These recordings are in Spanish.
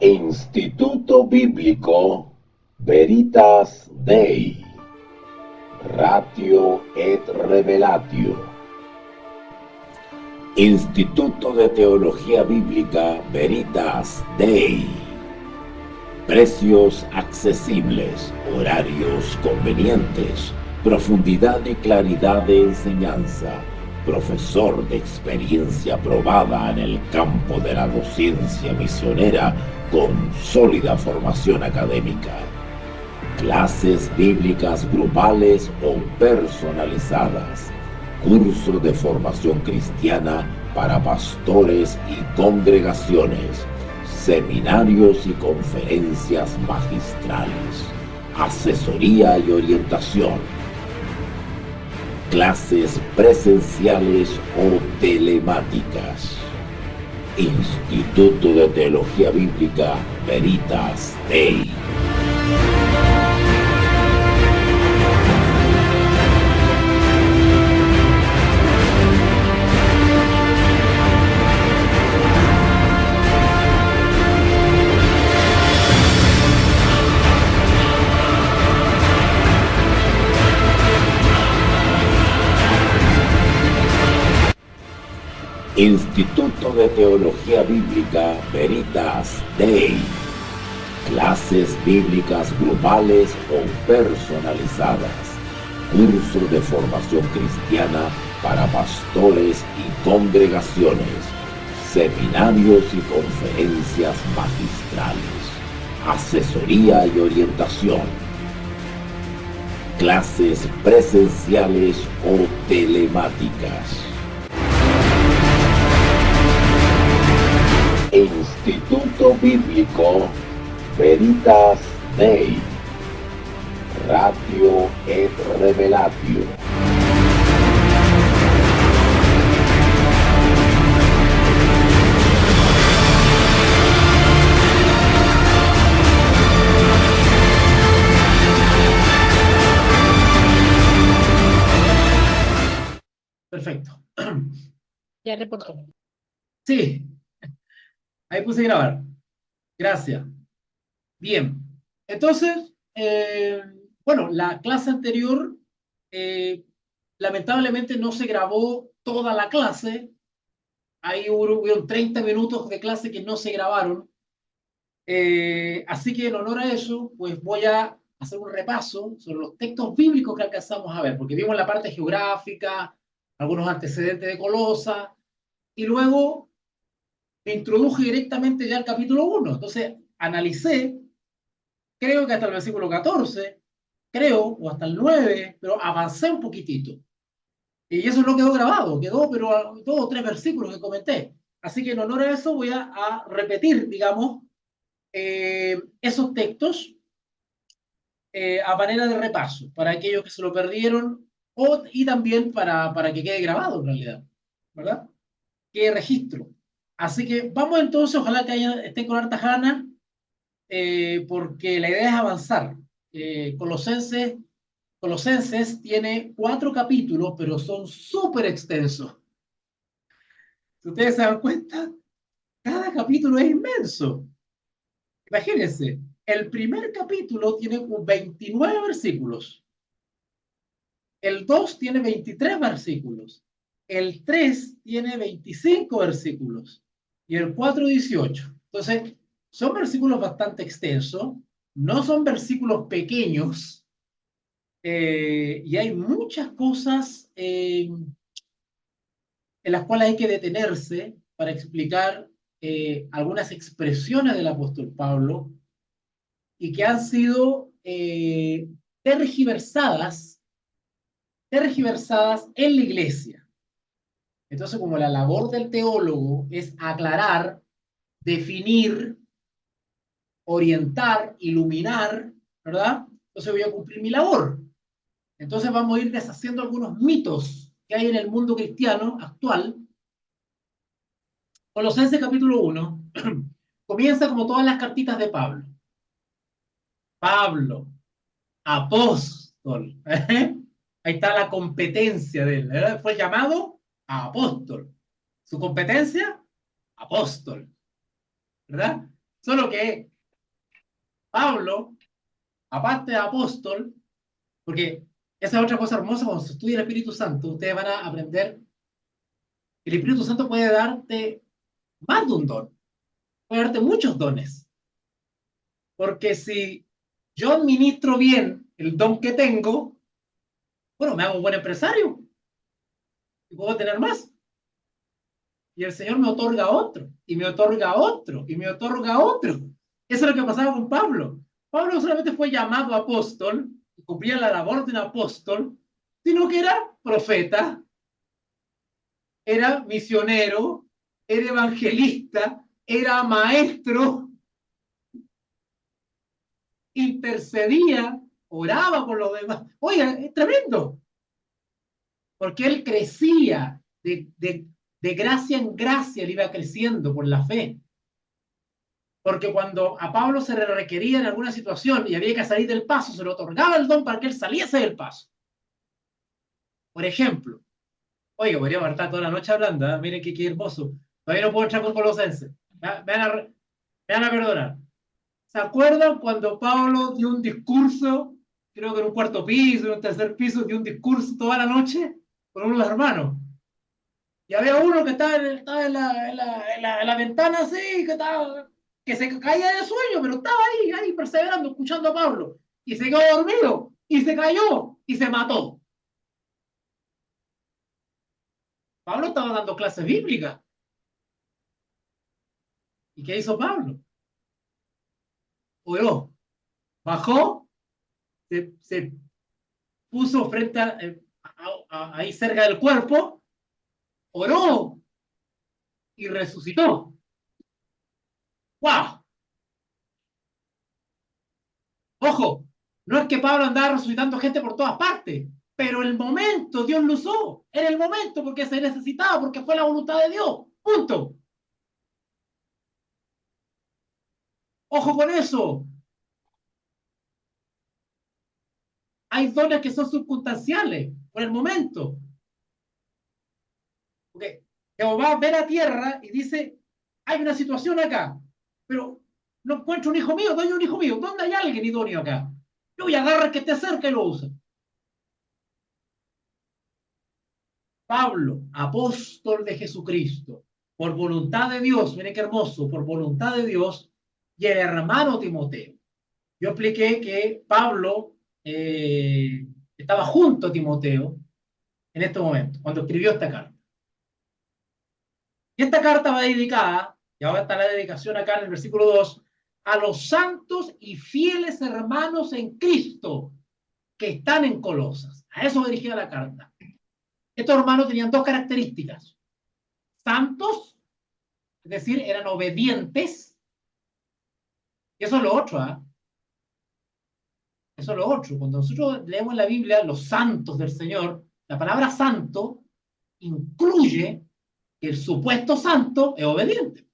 Instituto Bíblico Veritas Dei, Ratio et Revelatio. Instituto de Teología Bíblica Veritas Dei. Precios accesibles, horarios convenientes, profundidad y claridad de enseñanza, profesor de experiencia probada en el campo de la docencia misionera con sólida formación académica. Clases bíblicas grupales o personalizadas. Curso de formación cristiana para pastores y congregaciones. Seminarios y conferencias magistrales. Asesoría y orientación. Clases presenciales o telemáticas. Instituto de Teología Bíblica Veritas Dei. Instituto de Teología Bíblica Veritas Dei. Clases bíblicas grupales o personalizadas. Curso de formación cristiana para pastores y congregaciones. Seminarios y conferencias magistrales. Asesoría y orientación. Clases presenciales o telemáticas. Instituto Bíblico Veritas Dei, Ratio et Revelatio. Perfecto. Ya reportó. Sí, ahí puse grabar. Gracias. Bien. Entonces, bueno, la clase anterior, lamentablemente no se grabó toda la clase. Ahí hubieron 30 minutos de clase que no se grabaron. Así que en honor a eso, pues voy a hacer un repaso sobre los textos bíblicos que alcanzamos a ver, porque vimos la parte geográfica, algunos antecedentes de Colosa, y luego me introduje directamente ya al capítulo 1. Entonces, analicé, creo que hasta el versículo 14, creo, o hasta el 9, pero avancé un poquitito. Y eso no quedó grabado, quedó, pero 2 o 3 versículos que comenté. Así que en honor a eso voy a repetir, digamos, esos textos a manera de repaso, para aquellos que se lo perdieron, y también para que quede grabado en realidad, ¿verdad? Quede registro. Así que vamos entonces, ojalá que estén con hartas ganas, porque la idea es avanzar. Colosenses tiene 4 capítulos, pero son súper extensos. Si ustedes se dan cuenta, cada capítulo es inmenso. Imagínense, el primer capítulo tiene 29 versículos, el 2 tiene 23 versículos, el 3 tiene 25 versículos y el 4 18. Entonces, son versículos bastante extensos, no son versículos pequeños, y hay muchas cosas en las cuales hay que detenerse para explicar algunas expresiones del apóstol Pablo y que han sido tergiversadas en la iglesia. Entonces, como la labor del teólogo es aclarar, definir, orientar, iluminar, ¿verdad? Entonces voy a cumplir mi labor. Entonces vamos a ir deshaciendo algunos mitos que hay en el mundo cristiano actual. Colosenses capítulo 1 comienza como todas las cartitas de Pablo. Pablo, apóstol. Ahí está la competencia de él, ¿verdad? Fue llamado a apóstol. Su competencia, apóstol, ¿verdad? Solo que Pablo, aparte de apóstol, porque esa es otra cosa hermosa cuando se estudia el Espíritu Santo, ustedes van a aprender que el Espíritu Santo puede darte más de un don, puede darte muchos dones. Porque si yo administro bien el don que tengo, bueno, me hago un buen empresario y puedo tener más. Y el Señor me otorga otro, y me otorga otro, y me otorga otro. Eso es lo que pasaba con Pablo. Pablo no solamente fue llamado apóstol, y cumplía la labor de un apóstol, sino que era profeta, era misionero, era evangelista, era maestro, intercedía, oraba por los demás. Oiga, es tremendo, porque él crecía de gracia en gracia, él iba creciendo por la fe. Porque cuando a Pablo se le requería en alguna situación y había que salir del paso, se le otorgaba el don para que él saliese del paso. Por ejemplo, oiga, podríamos estar toda la noche hablando, ¿eh? Miren qué hermoso. Todavía no puedo entrar con Colosenses. Me van a perdonar. ¿Se acuerdan cuando Pablo dio un discurso, creo que en un cuarto piso, en un tercer piso, dio un discurso toda la noche con uno de los hermanos? Y había uno que estaba en la ventana así, que se caía de sueño, pero estaba ahí, perseverando, escuchando a Pablo. Y se quedó dormido, y se cayó, y se mató. Pablo estaba dando clases bíblicas. ¿Y qué hizo Pablo? Oró, bajó, se puso frente ahí cerca del cuerpo, oró y resucitó. ¡Wow! Ojo, no es que Pablo andaba resucitando gente por todas partes, pero el momento Dios lo usó. Era el momento porque se necesitaba, porque fue la voluntad de Dios. Punto. Ojo con eso. Hay dones que son circunstanciales por el momento. Porque Jehová ve la tierra y dice, hay una situación acá, pero no encuentro un hijo mío, no hay un hijo mío. ¿Dónde hay alguien idóneo acá? Yo voy a agarrar el que esté cerca y lo usa. Pablo, apóstol de Jesucristo, por voluntad de Dios, miren qué hermoso, por voluntad de Dios, y el hermano Timoteo. Yo expliqué que Pablo estaba junto a Timoteo en este momento, cuando escribió esta carta. Y esta carta va dedicada, y ahora está la dedicación acá en el versículo 2, a los santos y fieles hermanos en Cristo que están en Colosas. A eso dirigía la carta. Estos hermanos tenían dos características: santos, es decir, eran obedientes. Y eso es lo otro, ¿eh? Eso es lo otro. Cuando nosotros leemos en la Biblia los santos del Señor, la palabra santo incluye que el supuesto santo es obediente.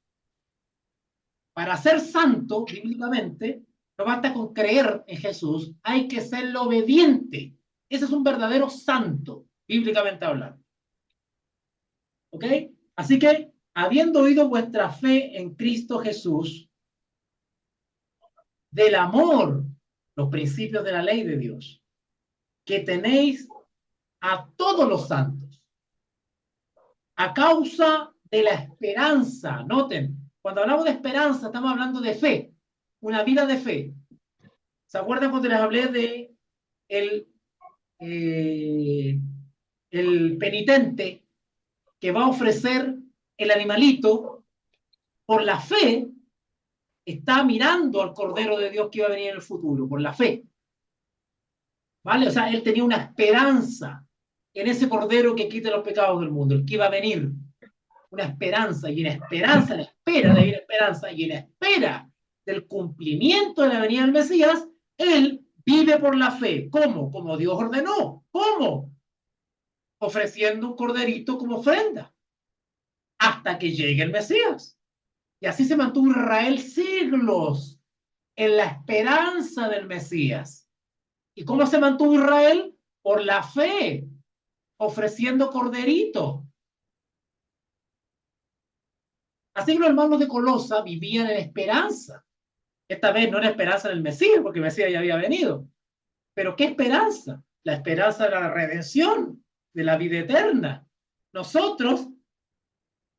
Para ser santo, bíblicamente, no basta con creer en Jesús, hay que ser obediente. Ese es un verdadero santo, bíblicamente hablando. ¿Ok? Así que, habiendo oído vuestra fe en Cristo Jesús, del amor, los principios de la ley de Dios, que tenéis a todos los santos, a causa de la esperanza. Noten, cuando hablamos de esperanza, estamos hablando de fe, una vida de fe. ¿Se acuerdan cuando les hablé de eh, el penitente que va a ofrecer el animalito? Por la fe, está mirando al Cordero de Dios que iba a venir en el futuro, por la fe. ¿Vale? O sea, él tenía una esperanza en ese Cordero que quite los pecados del mundo, el que iba a venir. Una esperanza, y en esperanza, en espera de ir esperanza, y en espera del cumplimiento de la venida del Mesías, él vive por la fe. ¿Cómo? Como Dios ordenó. ¿Cómo? Ofreciendo un corderito como ofrenda hasta que llegue el Mesías. Y así se mantuvo Israel siglos en la esperanza del Mesías. ¿Y cómo se mantuvo Israel? Por la fe, ofreciendo corderito. Así que los hermanos de Colosa vivían en esperanza. Esta vez no era esperanza en el Mesías, porque el Mesías ya había venido. Pero ¿qué esperanza? La esperanza de la redención, de la vida eterna. Nosotros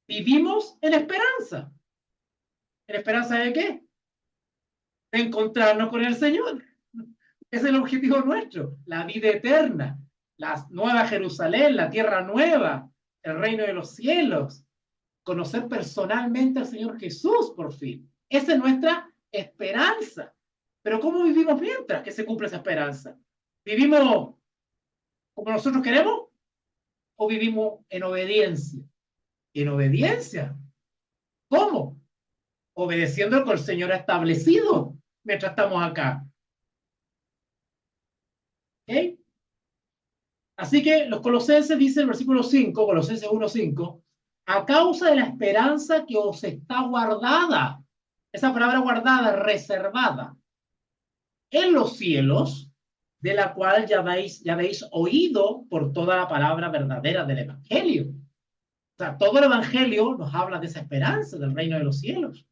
vivimos en esperanza. ¿En esperanza de qué? De encontrarnos con el Señor. Ese es el objetivo nuestro, la vida eterna, la nueva Jerusalén, la tierra nueva, el reino de los cielos, conocer personalmente al Señor Jesús por fin. Esa es nuestra esperanza. Pero ¿cómo vivimos mientras que se cumple esa esperanza? ¿Vivimos como nosotros queremos o vivimos en obediencia? En obediencia. ¿Cómo? Obedeciendo lo que el Señor ha establecido mientras estamos acá. ¿Ok? Así que los colosenses dicen en el versículo 5, Colosenses 1:5, a causa de la esperanza que os está guardada, esa palabra guardada, reservada, en los cielos, de la cual ya habéis oído por toda la palabra verdadera del Evangelio. O sea, todo el Evangelio nos habla de esa esperanza del reino de los cielos.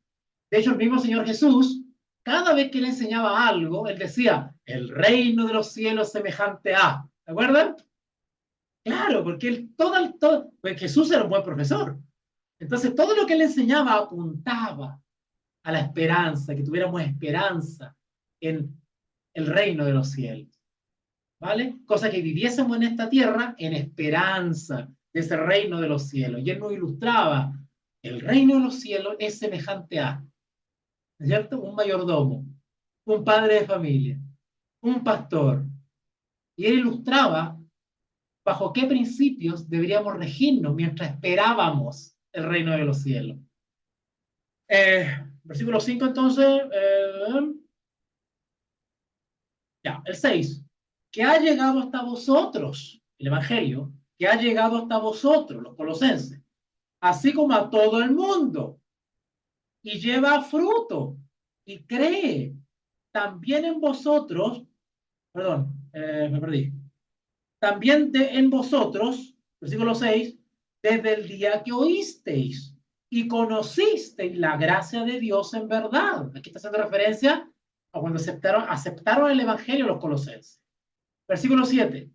De hecho, el mismo Señor Jesús, cada vez que le enseñaba algo, él decía, el reino de los cielos semejante a, ¿de acuerdo? Claro, porque pues Jesús era un buen profesor. Entonces, todo lo que él enseñaba apuntaba a la esperanza, que tuviéramos esperanza en el reino de los cielos. ¿Vale? Cosa que viviésemos en esta tierra en esperanza de ese reino de los cielos. Y él nos ilustraba, el reino de los cielos es semejante a, ¿no es cierto? Un mayordomo, un padre de familia, un pastor. Y él ilustraba bajo qué principios deberíamos regirnos mientras esperábamos el reino de los cielos. Versículo 5 entonces, ya, el 6, que ha llegado hasta vosotros, el Evangelio, que ha llegado hasta vosotros, los colosenses, así como a todo el mundo, y lleva fruto, y cree también en vosotros, perdón, me perdí, también en vosotros, versículo 6, desde el día que oísteis y conocisteis la gracia de Dios en verdad. Aquí está haciendo referencia a cuando aceptaron el Evangelio los colosenses. Versículo 7,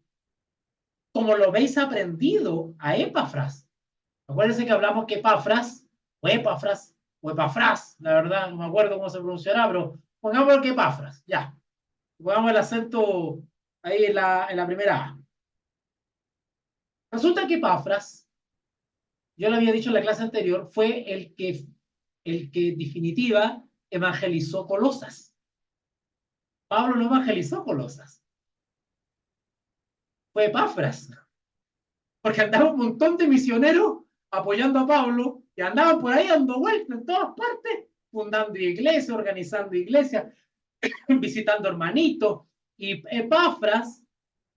como lo habéis aprendido a Epafras. Acuérdense que hablamos que Epafras, o Epafras, la verdad, no me acuerdo cómo se pronunciará, pero pongamos que Epafras, ya. Pongamos el acento ahí en la primera A. Resulta que Epafras, yo lo había dicho en la clase anterior, fue el que en definitiva evangelizó Colosas. Pablo no evangelizó Colosas. Fue Epafras. Porque andaba un montón de misioneros apoyando a Pablo que andaban por ahí dando vueltas en todas partes, fundando iglesias, organizando iglesias, visitando hermanitos. Y Epafras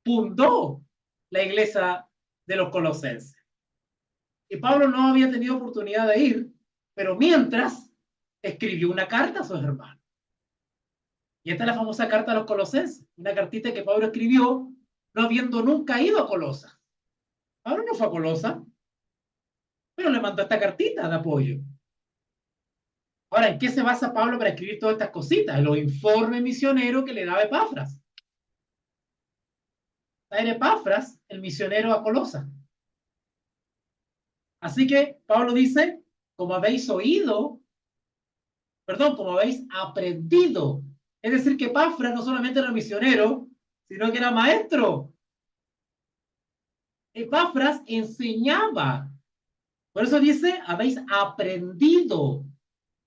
fundó la iglesia de los colosenses. Y Pablo no había tenido oportunidad de ir, pero mientras escribió una carta a sus hermanos. Y esta es la famosa carta a los colosenses, una cartita que Pablo escribió no habiendo nunca ido a Colosas. Pablo no fue a Colosas, pero le mandó esta cartita de apoyo. Ahora, ¿en qué se basa Pablo para escribir todas estas cositas? En los informes misioneros que le daba Epafras. Era Epafras el misionero a Colosas. Así que Pablo dice, como habéis oído, perdón, como habéis aprendido. Es decir, que Epafras no solamente era misionero, sino que era maestro. Epafras enseñaba. Por eso dice, habéis aprendido.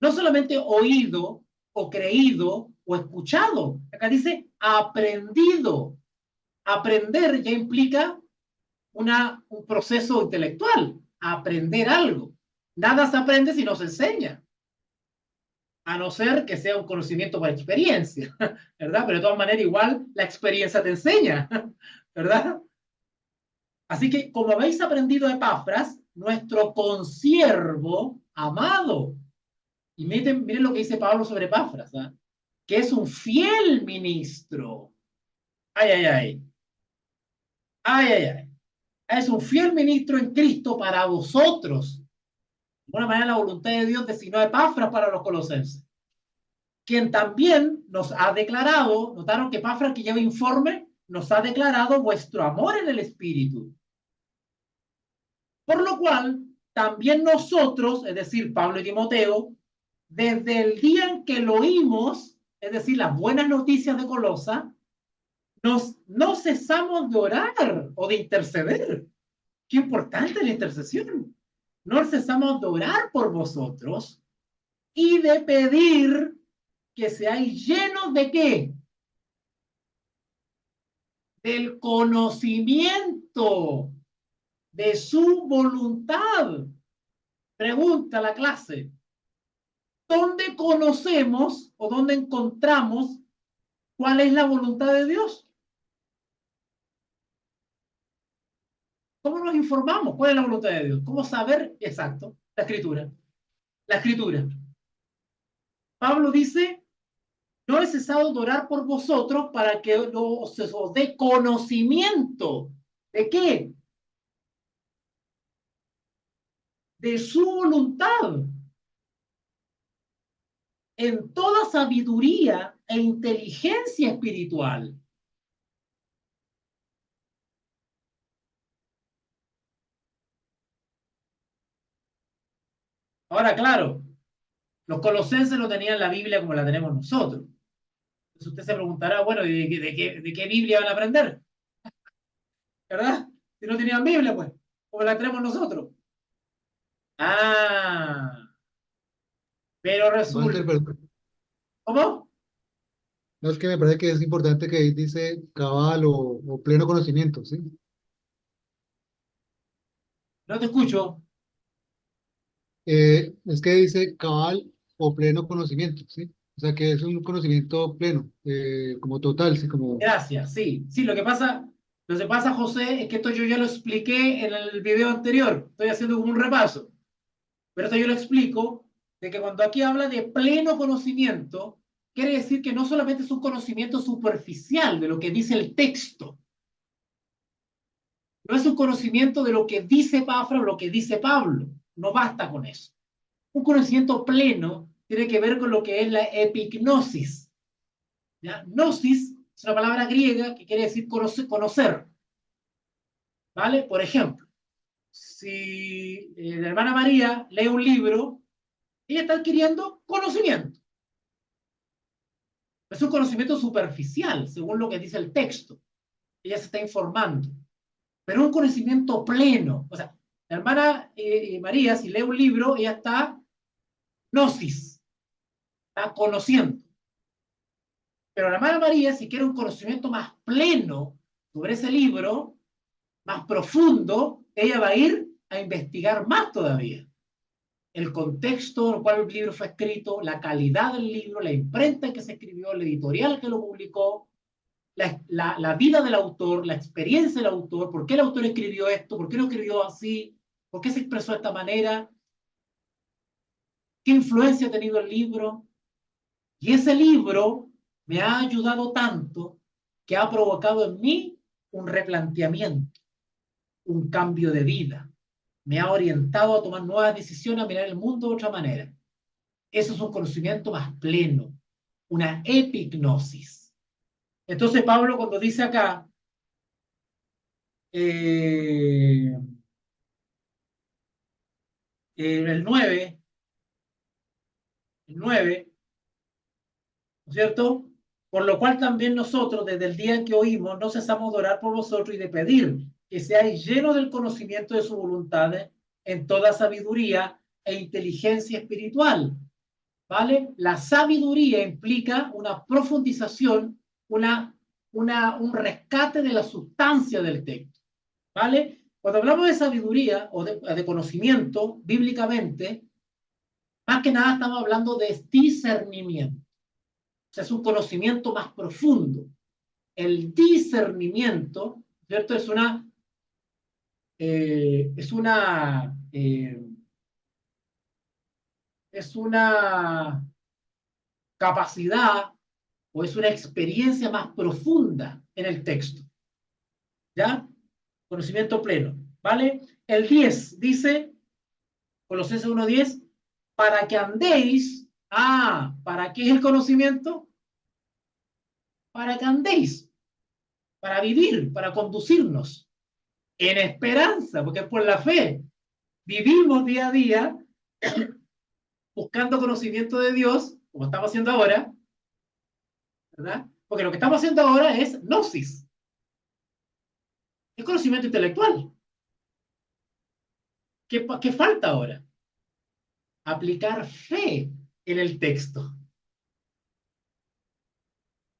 No solamente oído, o creído, o escuchado. Acá dice aprendido. Aprender ya implica un proceso intelectual. Aprender algo. Nada se aprende si no se enseña. A no ser que sea un conocimiento por experiencia, ¿verdad? Pero de todas maneras, igual la experiencia te enseña, ¿verdad? Así que, como habéis aprendido de Epafras, nuestro consiervo amado, y miren lo que dice Pablo sobre Epafras, ¿eh? Que es un fiel ministro. Ay, ay, ay. Ay, ay, ay. Es un fiel ministro en Cristo para vosotros. alguna manera la voluntad de Dios designó a Epafras para los colosenses, quien también nos ha declarado, notaron que Epafras, que lleva informe, nos ha declarado vuestro amor en el Espíritu. Por lo cual, también nosotros, es decir, Pablo y Timoteo, desde el día en que lo oímos, es decir, las buenas noticias de Colosa, no cesamos de orar o de interceder. Qué importante la intercesión. No cesamos de orar por vosotros y de pedir que seáis llenos de ¿qué? Del conocimiento de su voluntad. Pregunta la clase. ¿Dónde conocemos o dónde encontramos cuál es la voluntad de Dios? ¿Cómo nos informamos cuál es la voluntad de Dios? ¿Cómo saber? Exacto, la escritura. La escritura. Pablo dice, no he cesado de orar por vosotros para que os dé conocimiento. ¿De qué? De su voluntad. En toda sabiduría e inteligencia espiritual. Ahora, claro, los colosenses no tenían la Biblia como la tenemos nosotros. Entonces usted se preguntará, bueno, ¿de qué Biblia van a aprender? ¿Verdad? Si no tenían Biblia, pues, como la tenemos nosotros. Ah, pero Walter, resulta. pero ¿Cómo? no es que me parece que es importante que ahí dice cabal o pleno conocimiento, ¿sí? No te escucho. Es que dice cabal o pleno conocimiento, ¿sí? O sea que es un conocimiento pleno, como total, sí, como... Gracias, sí. Sí, lo que pasa, José, es que esto yo ya lo expliqué en el video anterior. Estoy haciendo como un repaso. Pero esto yo lo explico de que cuando aquí habla de pleno conocimiento, quiere decir que no solamente es un conocimiento superficial de lo que dice el texto, no es un conocimiento de lo que dice Pafra o lo que dice Pablo, no basta con eso. Un conocimiento pleno tiene que ver con lo que es la epignosis. ¿Ya? Gnosis es una palabra griega que quiere decir conocer. ¿Vale? Por ejemplo, si la hermana María lee un libro, ella está adquiriendo conocimiento. Es un conocimiento superficial, según lo que dice el texto. Ella se está informando. Pero un conocimiento pleno. O sea, la hermana María, si lee un libro, ella está gnosis, está conociendo. Pero la hermana María, si quiere un conocimiento más pleno sobre ese libro, más profundo, ella va a ir a investigar más todavía. El contexto en el cual el libro fue escrito, la calidad del libro, la imprenta en que se escribió, la editorial que lo publicó, la vida del autor, la experiencia del autor, por qué el autor escribió esto, por qué lo escribió así, por qué se expresó de esta manera, qué influencia ha tenido el libro. Y ese libro me ha ayudado tanto que ha provocado en mí un replanteamiento, un cambio de vida. Me ha orientado a tomar nuevas decisiones, a mirar el mundo de otra manera. Eso es un conocimiento más pleno, una epignosis. Entonces Pablo cuando dice acá, eh, el 9, ¿no es cierto? Por lo cual también nosotros, desde el día en que oímos, no cesamos de orar por vosotros y de pedir que seáis llenos del conocimiento de su voluntad en toda sabiduría e inteligencia espiritual. ¿Vale? La sabiduría implica una profundización, un rescate de la sustancia del texto. ¿Vale? Cuando hablamos de sabiduría o de conocimiento, bíblicamente, más que nada estamos hablando de discernimiento. O sea, es un conocimiento más profundo. El discernimiento, ¿cierto? Es una capacidad o es una experiencia más profunda en el texto. ¿Ya? Conocimiento pleno. ¿Vale? El 10 dice, Colosenses 1:10, para que andéis. ¿Para qué es el conocimiento? Para que andéis, para vivir, para conducirnos en esperanza, porque es por la fe. Vivimos día a día buscando conocimiento de Dios, como estamos haciendo ahora, ¿verdad? Porque lo que estamos haciendo ahora es gnosis, es conocimiento intelectual. ¿Qué falta ahora? Aplicar fe en el texto.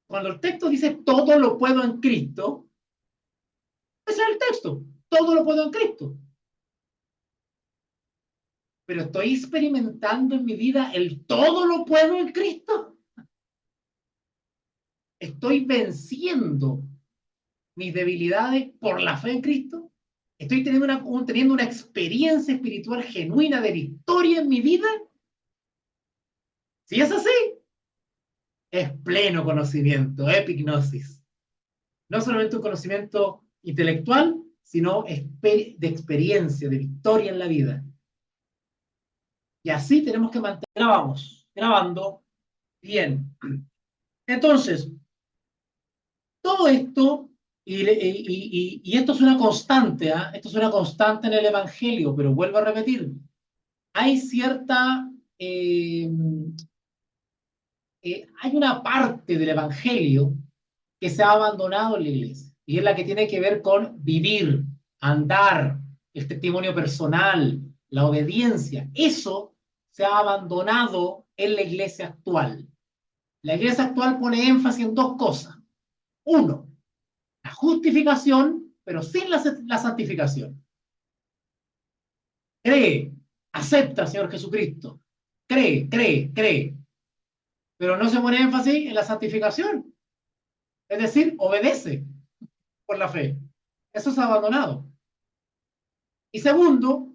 Cuando el texto dice todo lo puedo en Cristo, ese es el texto, todo lo puedo en Cristo. Pero estoy experimentando en mi vida el todo lo puedo en Cristo. Estoy venciendo mis debilidades por la fe en Cristo. Estoy teniendo una experiencia espiritual genuina de victoria en mi vida. Si es así, es pleno conocimiento, epignosis. No solamente un conocimiento intelectual, sino de experiencia, de victoria en la vida. Y así tenemos que mantener, grabando bien. Entonces, todo esto, y esto es una constante, esto es una constante en el Evangelio, pero vuelvo a repetir, hay hay una parte del Evangelio que se ha abandonado en la iglesia, y es la que tiene que ver con vivir, andar, el testimonio personal, la obediencia. Eso se ha abandonado en la iglesia actual. La iglesia actual pone énfasis en dos cosas. Uno, la justificación, pero sin la santificación. Cree, acepta al Señor Jesucristo. Cree. Pero no se pone énfasis en la santificación. Es decir, obedece por la fe. Eso se ha abandonado. Y segundo,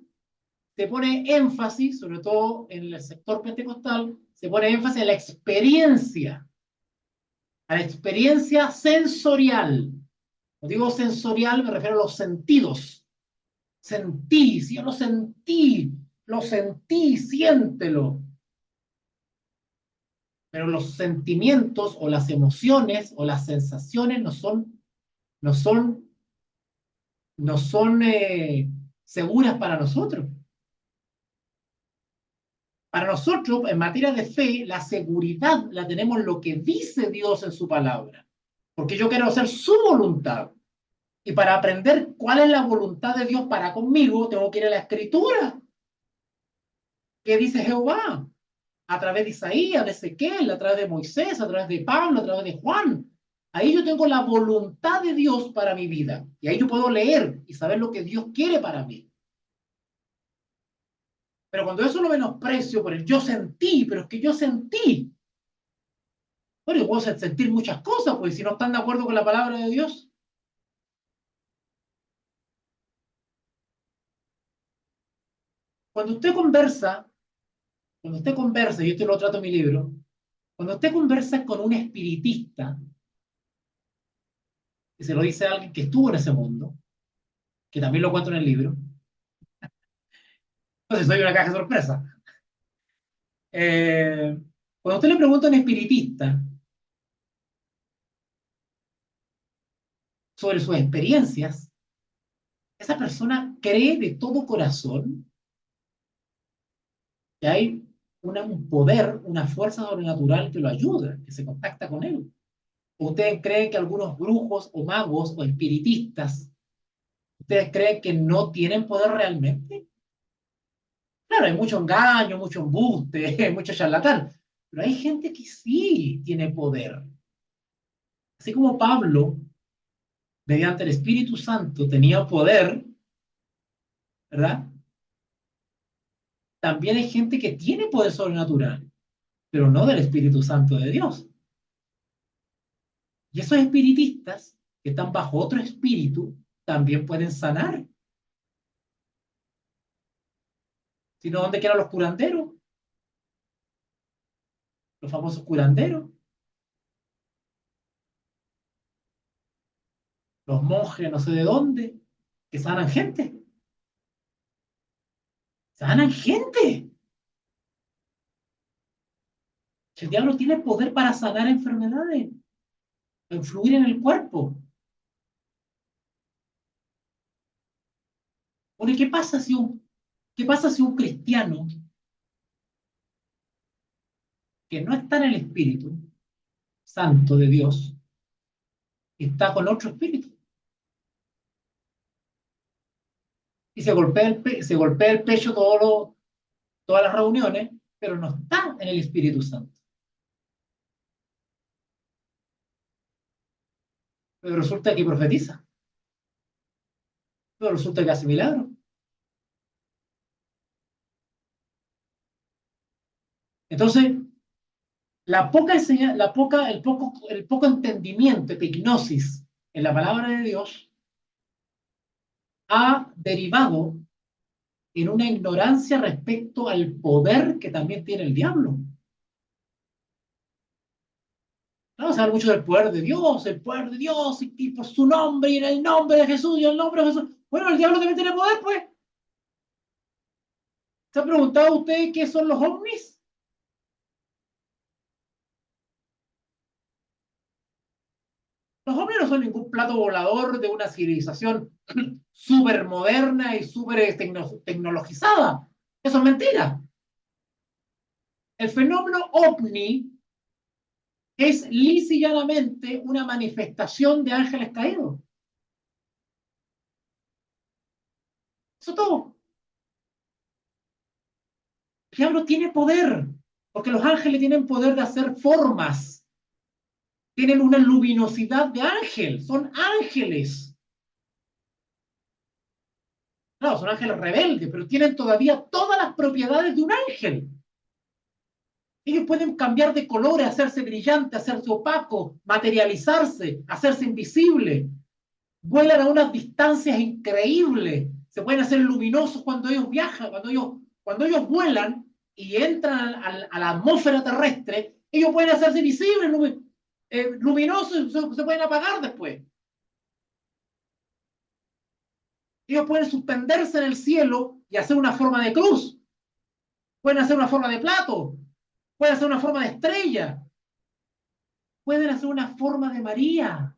se pone énfasis, sobre todo en el sector pentecostal, se pone énfasis en a la experiencia sensorial. Cuando digo sensorial, me refiero a los sentidos. Sentí, si yo lo sentí, siéntelo. Pero los sentimientos o las emociones o las sensaciones no son, no son seguras para nosotros. Para nosotros, en materia de fe, la seguridad la tenemos en lo que dice Dios en su palabra. Porque yo quiero hacer su voluntad. Y para aprender cuál es la voluntad de Dios para conmigo, tengo que ir a la Escritura. ¿Qué dice Jehová? A través de Isaías, de Ezequiel, a través de Moisés, a través de Pablo, a través de Juan. Ahí yo tengo la voluntad de Dios para mi vida. Y ahí yo puedo leer y saber lo que Dios quiere para mí. Pero cuando eso lo menosprecio por el yo sentí, pero es que yo sentí. Bueno, yo puedo sentir muchas cosas, pues si no están de acuerdo con la palabra de Dios. Cuando usted conversa, y esto lo trato en mi libro, cuando usted conversa con un espiritista, que se lo dice a alguien que estuvo en ese mundo, que también lo cuento en el libro, entonces soy una caja de sorpresa. Cuando usted le pregunta a un espiritista sobre sus experiencias, esa persona cree de todo corazón que hay un poder, una fuerza sobrenatural que lo ayuda, que se contacta con él. ¿Ustedes creen que algunos brujos o magos o espiritistas, ustedes creen que no tienen poder realmente? Claro, hay mucho engaño, mucho embuste, mucho charlatán, pero hay gente que sí tiene poder. Así como Pablo, mediante el Espíritu Santo, tenía poder, ¿verdad? También hay gente que tiene poder sobrenatural, pero no del Espíritu Santo de Dios. Y esos espiritistas que están bajo otro espíritu también pueden sanar. Si no, ¿dónde quedan los curanderos? Los famosos curanderos, los monjes no sé de dónde, que sanan gente. Sanan gente. El diablo tiene poder para sanar enfermedades, influir en el cuerpo. Porque qué pasa si un cristiano que no está en el Espíritu Santo de Dios está con otro espíritu? Y se golpea el pecho todas las reuniones, pero no está en el Espíritu Santo. Pero resulta que profetiza. Pero resulta que hace milagros. Entonces, el poco entendimiento, epignosis en la palabra de Dios ha derivado en una ignorancia respecto al poder que también tiene el diablo. Vamos a hablar mucho del poder de Dios, y por su nombre, y en el nombre de Jesús, y en el nombre de Jesús. Bueno, el diablo también tiene poder, pues. ¿Se ha preguntado usted qué son los ovnis? Los ovnis no son ningún plato volador de una civilización súper moderna y súper tecnologizada. Eso es mentira. El fenómeno ovni es lisa y llanamente una manifestación de ángeles caídos. Eso es todo. El diablo tiene poder, porque los ángeles tienen poder de hacer formas, tienen una luminosidad de ángel, son ángeles. Claro, son ángeles rebeldes, pero tienen todavía todas las propiedades de un ángel. Ellos pueden cambiar de colores, hacerse brillante, hacerse opaco, materializarse, hacerse invisible. Vuelan a unas distancias increíbles. Se pueden hacer luminosos cuando ellos viajan, cuando ellos vuelan y entran a la atmósfera terrestre, ellos pueden hacerse visibles, luminosos, y se pueden apagar después. Ellos pueden suspenderse en el cielo y hacer una forma de cruz. Pueden hacer una forma de plato. Pueden hacer una forma de estrella. Pueden hacer una forma de María.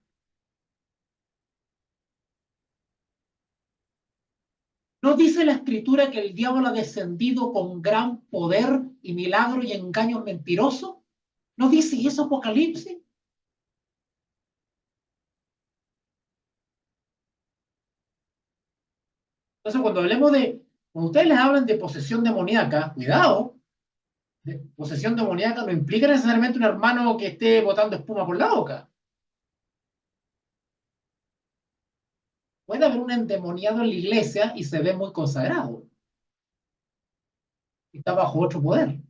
¿No dice la Escritura que el diablo ha descendido con gran poder y milagro y engaños mentirosos? ¿No dice eso Apocalipsis? Entonces, cuando ustedes les hablan de posesión demoníaca, cuidado, posesión demoníaca no implica necesariamente un hermano que esté botando espuma por la boca. Puede haber un endemoniado en la iglesia y se ve muy consagrado. Está bajo otro poder.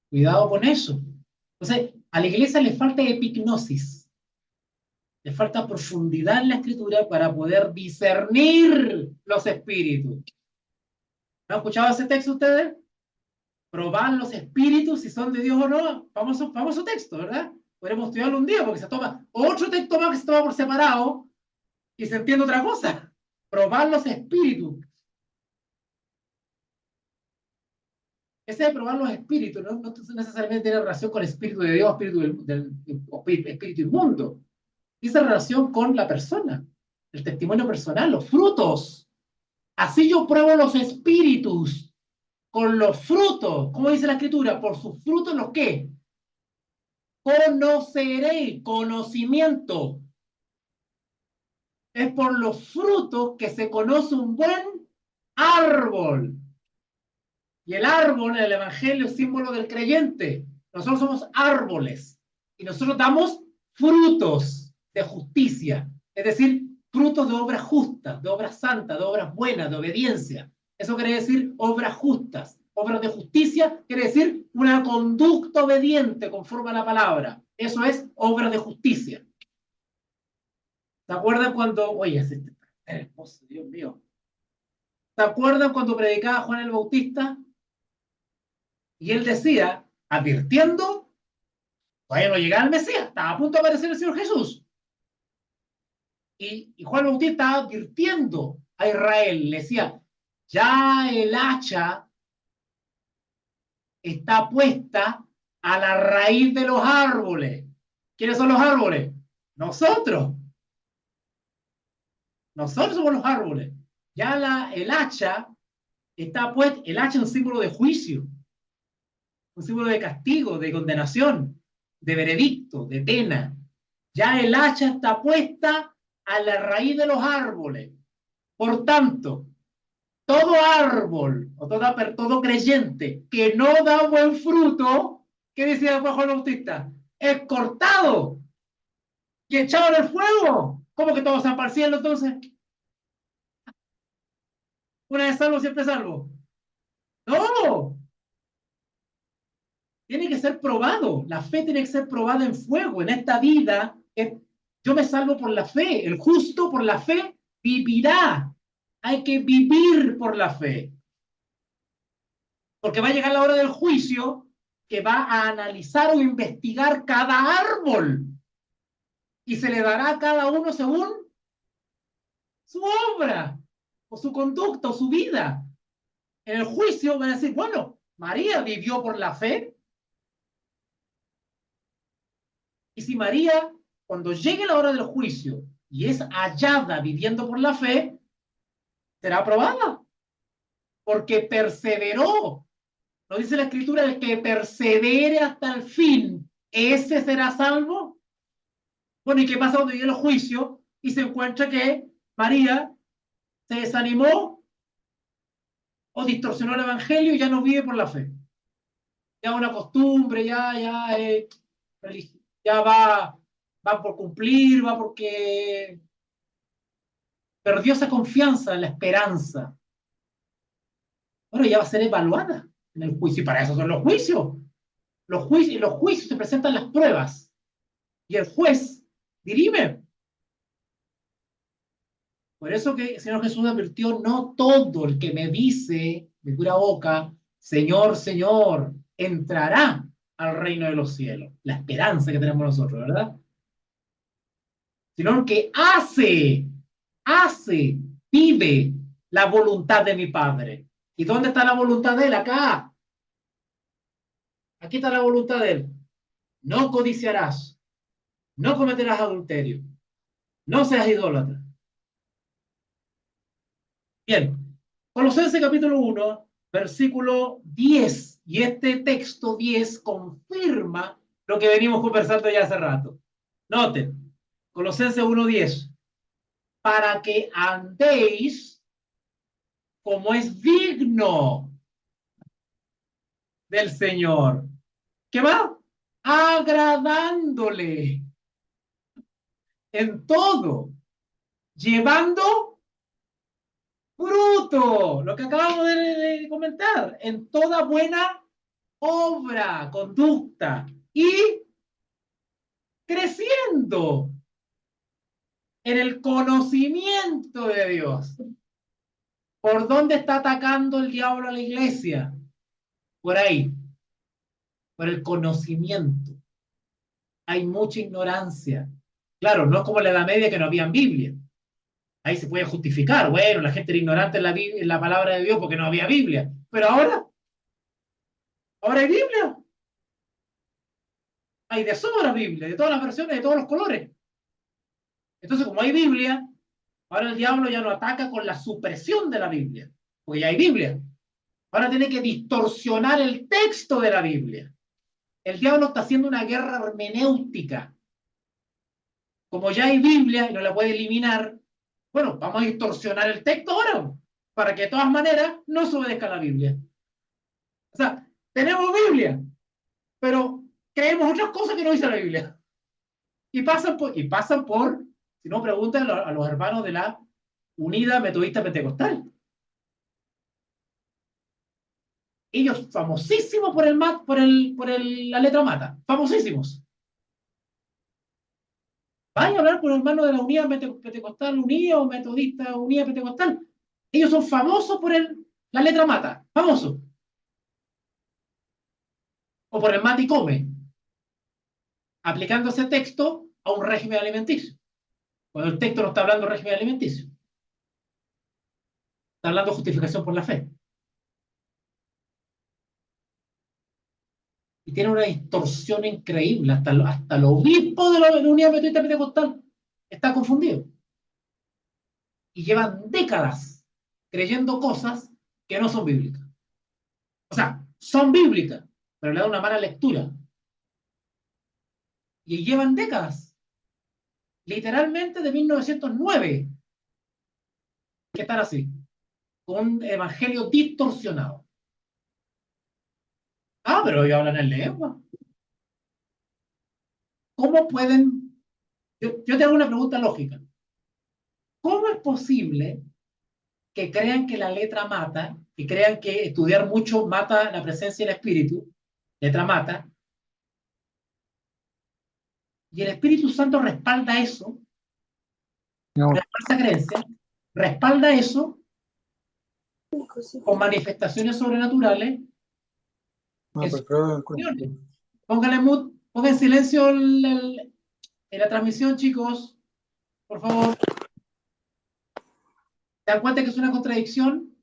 Cuidado con eso. Entonces, a la iglesia le falta epignosis. Le falta profundidad en la escritura para poder discernir los espíritus. ¿No han escuchado ese texto ustedes? Probar los espíritus si son de Dios o no. Famoso texto, ¿verdad? Podemos estudiarlo un día porque se toma otro texto más que se toma por separado y se entiende otra cosa. Probar los espíritus. Ese de probar los espíritus no necesariamente tiene relación con el espíritu de Dios, espíritu inmundo. Dice relación con la persona, el testimonio personal, los frutos. Así yo pruebo los espíritus con los frutos. ¿Cómo dice la escritura? Por sus frutos, ¿los qué? Conoceréis, conocimiento. Es por los frutos que se conoce un buen árbol. Y el árbol en el Evangelio es símbolo del creyente. Nosotros somos árboles y nosotros damos frutos de justicia, es decir, frutos de obras justas, de obras santas, de obras buenas, de obediencia. Eso quiere decir obras justas. Obras de justicia quiere decir una conducta obediente conforme a la palabra. Eso es obras de justicia. ¿Se acuerdan cuando, oye, es hermoso, Dios mío? ¿Se acuerdan cuando predicaba Juan el Bautista? Y él decía, advirtiendo, todavía no llegaba el Mesías, estaba a punto de aparecer el Señor Jesús. Y Juan Bautista estaba advirtiendo a Israel. Le decía, ya el hacha está puesta a la raíz de los árboles. ¿Quiénes son los árboles? Nosotros. Nosotros somos los árboles. Ya el hacha está puesta, el hacha es un símbolo de juicio, un símbolo de castigo, de condenación, de veredicto, de pena. Ya el hacha está puesta a la raíz de los árboles. Por tanto, todo árbol o todo creyente que no da buen fruto, ¿qué decía Juan Bautista? Es cortado y echado en el fuego. ¿Cómo que todos se van para el cielo entonces? Una vez salvo, siempre salvo. No, tiene que ser probado. La fe tiene que ser probada en fuego. En esta vida, yo me salvo por la fe. El justo por la fe vivirá. Hay que vivir por la fe. Porque va a llegar la hora del juicio que va a analizar o investigar cada árbol y se le dará a cada uno según su obra o su conducta o su vida. En el juicio van a decir, bueno, María vivió por la fe. Y si María, cuando llegue la hora del juicio y es hallada viviendo por la fe, será aprobada porque perseveró. ¿No dice la Escritura el que persevere hasta el fin, ese será salvo? Bueno, ¿y qué pasa cuando llegue el juicio y se encuentra que María se desanimó o distorsionó el evangelio y ya no vive por la fe? Ya una costumbre, ya va por cumplir, va porque perdió esa confianza en la esperanza. Bueno, ya va a ser evaluada en el juicio y para eso son los juicios. En los juicios se presentan las pruebas y el juez dirime. Por eso que el Señor Jesús advirtió, no todo el que me dice de pura boca, Señor, Señor, entrará al reino de los cielos. La esperanza que tenemos nosotros, ¿verdad? Sino el que hace, vive la voluntad de mi Padre. ¿Y dónde está la voluntad de Él? Acá. Aquí está la voluntad de Él. No codiciarás, no cometerás adulterio, no seas idólatra. Bien, Colosenses capítulo 1, versículo 10, y este texto 10 confirma lo que venimos conversando ya hace rato. Noten, Colosenses 1:10, para que andéis como es digno del Señor. ¿Qué va? Agradándole en todo, llevando fruto, lo que acabamos de comentar, en toda buena obra, conducta y creciendo en el conocimiento de Dios. ¿Por dónde está atacando el diablo a la iglesia? Por ahí, por el conocimiento. Hay mucha ignorancia. Claro, no es como en la Edad Media que no había Biblia. Ahí se puede justificar. Bueno, la gente era ignorante en la palabra de Dios porque no había Biblia. Pero ahora hay Biblia. Hay de sobra Biblia, de todas las versiones, de todos los colores. Entonces, como hay Biblia, ahora el diablo ya no ataca con la supresión de la Biblia, porque ya hay Biblia. Ahora tiene que distorsionar el texto de la Biblia. El diablo está haciendo una guerra hermenéutica. Como ya hay Biblia y no la puede eliminar, bueno, vamos a distorsionar el texto ahora, para que de todas maneras no se obedezca a la Biblia. O sea, tenemos Biblia, pero creemos otras cosas que no dice la Biblia. Y pasan por, si no, preguntan a los hermanos de la Unida Metodista Pentecostal. Ellos famosísimos la letra mata, famosísimos. Vaya a hablar con los hermanos de la Unidad Pentecostal Unida o Metodista Unida Pentecostal. Ellos son famosos por la letra mata, famosos. O por el mata y come, aplicando ese texto a un régimen alimenticio, cuando el texto no está hablando de régimen alimenticio. Está hablando de justificación por la fe. Y tiene una distorsión increíble. Hasta el obispo de la Unidad Metodista Pentecostal está confundido. Y llevan décadas creyendo cosas que no son bíblicas. O sea, son bíblicas, pero le dan una mala lectura. Y llevan décadas, literalmente de 1909, que están así, con un evangelio distorsionado. Ah, pero ellos hablan en lengua. ¿Cómo pueden? Yo te hago una pregunta lógica. ¿Cómo es posible que crean que la letra mata, que crean que estudiar mucho mata la presencia del espíritu, letra mata, y el Espíritu Santo respalda eso, No, esa creencia, respalda eso con manifestaciones sobrenaturales no, en sus prefiero lo encuentro. reuniones? Póngale mute, ponga en silencio en la transmisión, chicos, por favor. ¿Se dan cuenta que es una contradicción?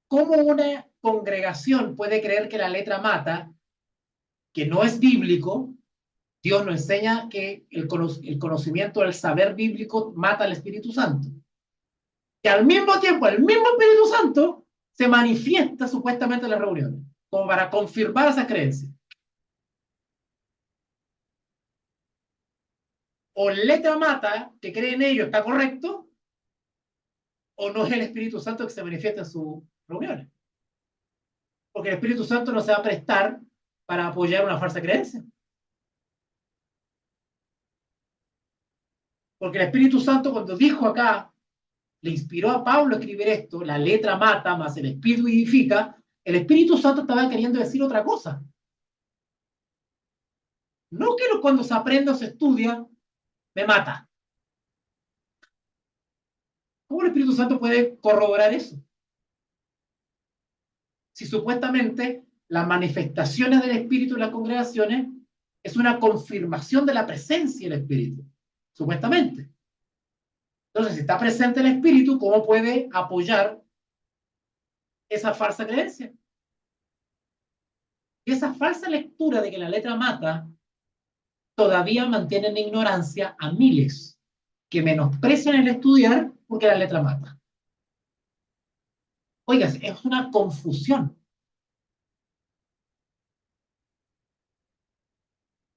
¿Cómo una congregación puede creer que la letra mata, que no es bíblico? Dios nos enseña que el conocimiento, el saber bíblico mata al Espíritu Santo. Y al mismo tiempo, el mismo Espíritu Santo se manifiesta supuestamente en las reuniones, como para confirmar esa creencia. O letra mata, que cree en ello, está correcto, o no es el Espíritu Santo que se manifiesta en sus reuniones. Porque el Espíritu Santo no se va a prestar para apoyar una falsa creencia. Porque el Espíritu Santo, cuando dijo acá, le inspiró a Pablo a escribir esto, la letra mata, más el Espíritu vivifica, el Espíritu Santo estaba queriendo decir otra cosa. No que cuando se aprende o se estudia, me mata. ¿Cómo el Espíritu Santo puede corroborar eso? Si supuestamente las manifestaciones del Espíritu en las congregaciones es una confirmación de la presencia del Espíritu, supuestamente. Entonces, si está presente el Espíritu, ¿cómo puede apoyar esa falsa creencia? Y esa falsa lectura de que la letra mata todavía mantiene en ignorancia a miles que menosprecian el estudiar porque la letra mata. Oiga, es una confusión.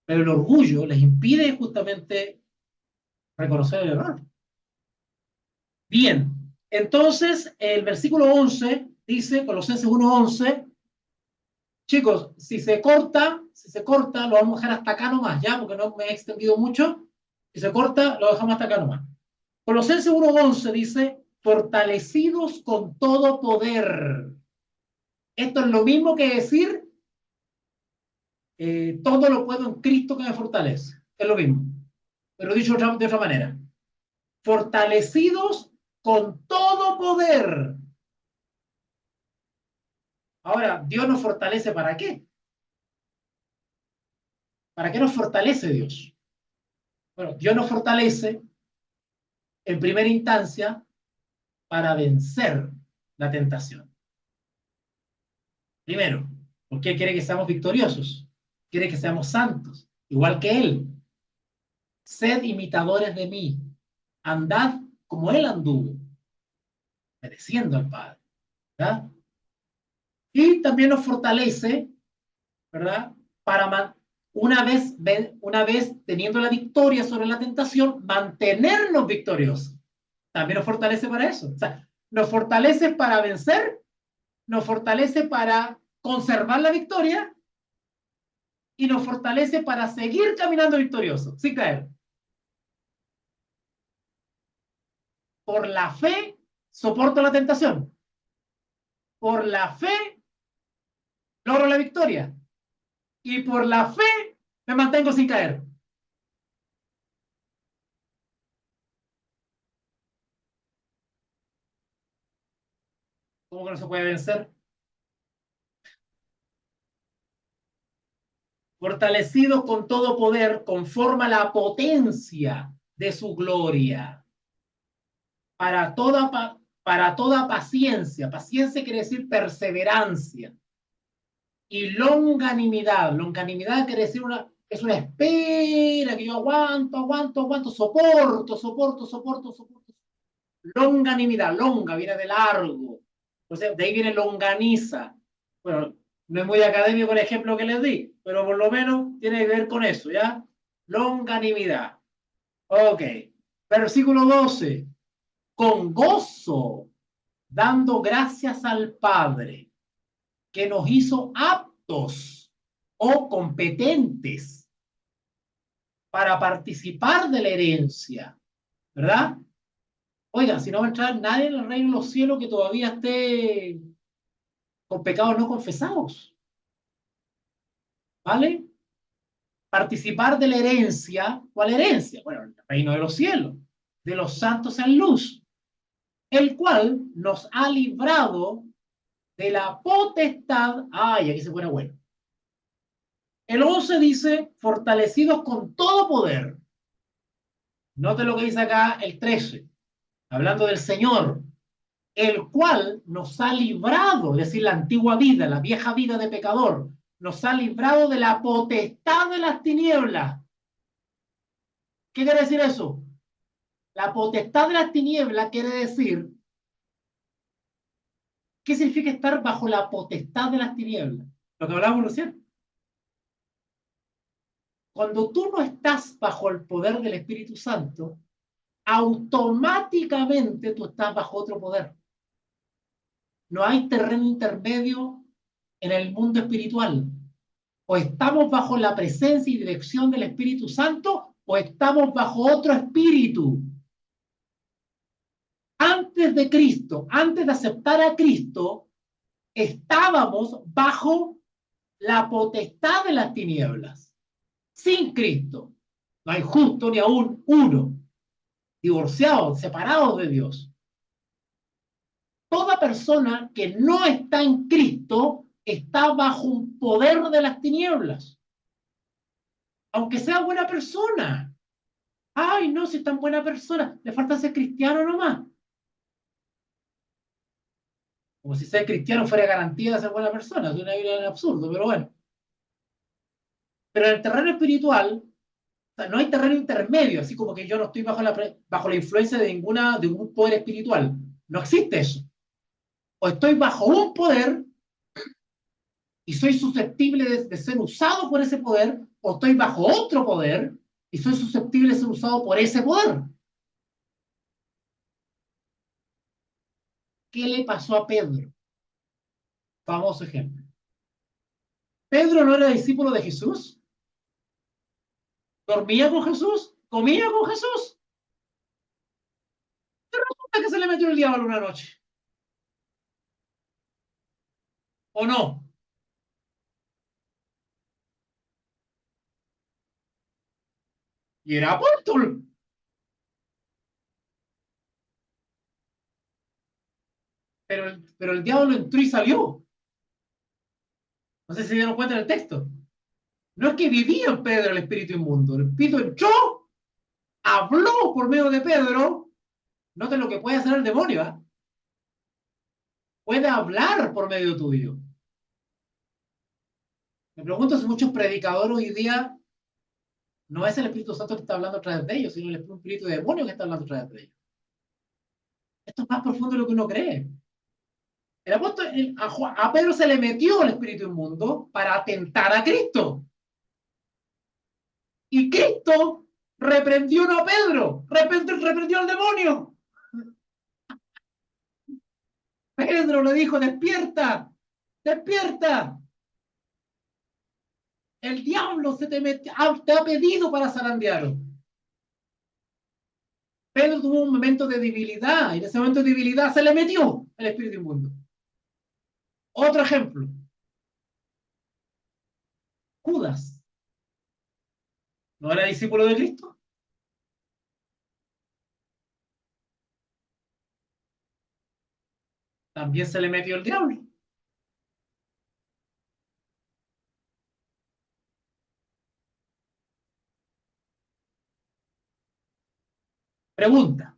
Pero el orgullo les impide justamente reconocer el error. Bien, entonces el versículo 11 dice, Colosenses 1:11, chicos, si se corta, lo vamos a dejar hasta acá nomás, ya, porque no me he extendido mucho. Si se corta, lo dejamos hasta acá nomás. Colosenses 1:11 dice, fortalecidos con todo poder. Esto es lo mismo que decir, todo lo puedo en Cristo que me fortalece. Es lo mismo, pero dicho de otra manera. Fortalecidos con todo poder. Ahora, ¿Dios nos fortalece para qué? ¿Para qué nos fortalece Dios? Bueno, Dios nos fortalece en primera instancia para vencer la tentación. Primero, porque quiere que seamos victoriosos, quiere que seamos santos, igual que Él. Sed imitadores de mí, andad como Él anduvo, obedeciendo al Padre, ¿verdad? Y también nos fortalece, ¿verdad? Para una vez teniendo la victoria sobre la tentación, mantenernos victoriosos. También nos fortalece para eso. O sea, nos fortalece para vencer, nos fortalece para conservar la victoria y nos fortalece para seguir caminando victoriosos, sin caer. Por la fe soporto la tentación. Por la fe logro la victoria. Y por la fe me mantengo sin caer. ¿Cómo que no se puede vencer? Fortalecido con todo poder, conforme a la potencia de su gloria, para toda para toda paciencia. Paciencia quiere decir perseverancia. Y longanimidad. Longanimidad quiere decir es una espera que yo aguanto, soporto. Longanimidad, longa viene de largo. Entonces, de ahí viene longaniza. Bueno, no es muy académico el ejemplo que les di, pero por lo menos tiene que ver con eso, ¿ya? Longanimidad. Ok. Versículo 12. Con gozo, dando gracias al Padre, que nos hizo aptos o competentes para participar de la herencia, ¿verdad? Oiga, si no va a entrar nadie en el reino de los cielos que todavía esté con pecados no confesados, ¿vale? Participar de la herencia, ¿cuál herencia? Bueno, el reino de los cielos, de los santos en luz, el cual nos ha librado de la potestad. Ay, aquí se pone bueno. El 11 dice, fortalecidos con todo poder. Note lo que dice acá el 13, hablando del Señor, el cual nos ha librado, es decir, la antigua vida, la vieja vida de pecador, nos ha librado de la potestad de las tinieblas. ¿Qué quiere decir eso? La potestad de las tinieblas quiere decir, ¿qué significa estar bajo la potestad de las tinieblas? Lo que hablábamos recién. Cuando tú no estás bajo el poder del Espíritu Santo, automáticamente tú estás bajo otro poder. No hay terreno intermedio en el mundo espiritual. O estamos bajo la presencia y dirección del Espíritu Santo, o estamos bajo otro espíritu. Antes de Cristo, antes de aceptar a Cristo, estábamos bajo la potestad de las tinieblas. Sin Cristo. No hay justo ni aún uno. Divorciados, separados de Dios. Toda persona que no está en Cristo está bajo un poder de las tinieblas. Aunque sea buena persona. Ay, no, si es tan buena persona, le falta ser cristiano nomás. Como si ser cristiano fuera garantía de ser buena persona. Es una vida absurdo, pero bueno. Pero en el terreno espiritual, o sea, no hay terreno intermedio, así como que yo no estoy bajo la influencia de ningún poder espiritual. No existe eso. O estoy bajo un poder y soy susceptible de ser usado por ese poder, o estoy bajo otro poder y soy susceptible de ser usado por ese poder. ¿Qué le pasó a Pedro? Famoso ejemplo. Pedro no era discípulo de Jesús, dormía con Jesús, comía con Jesús. Pero resulta que se le metió el diablo una noche. ¿O no? Y era apóstol. Pero el diablo entró y salió. No sé si se dieron cuenta en el texto. No es que vivía en Pedro el espíritu inmundo. El espíritu entró, habló por medio de Pedro. Noten lo que puede hacer el demonio. ¿Eh? Puede hablar por medio tuyo. Me pregunto si muchos predicadores hoy día no es el Espíritu Santo que está hablando a través de ellos, sino el espíritu demonio que está hablando a través de ellos. Esto es más profundo de lo que uno cree. El apóstol, a Pedro se le metió el espíritu inmundo para atentar a Cristo. Y Cristo reprendió no a Pedro, reprendió al demonio. Pedro le dijo, despierta, despierta. El diablo te ha pedido para zarandear. Pedro tuvo un momento de debilidad y en ese momento de debilidad se le metió el espíritu inmundo. Otro ejemplo. Judas. ¿No era discípulo de Cristo? También se le metió el diablo. Pregunta.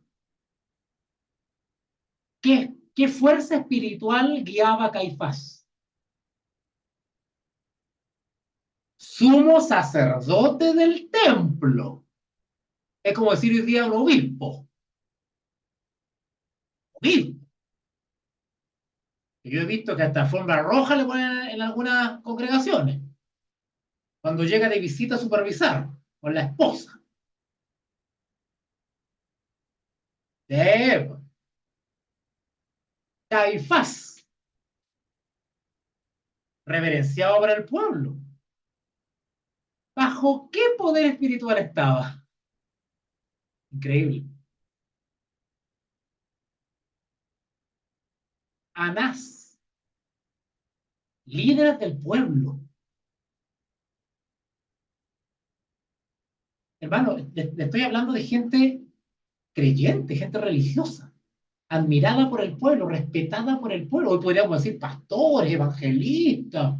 ¿Qué fuerza espiritual guiaba a Caifás? Sumo sacerdote del templo. Es como decir hoy día un obispo. Obispo. Yo he visto que hasta alfombra roja le ponen en algunas congregaciones. Cuando llega de visita a supervisar con la esposa. Caifás, reverenciado por el pueblo. ¿Bajo qué poder espiritual estaba? Increíble. Anás, líderes del pueblo. Hermano, le estoy hablando de gente creyente, gente religiosa, admirada por el pueblo, respetada por el pueblo. Hoy podríamos decir pastores, evangelistas.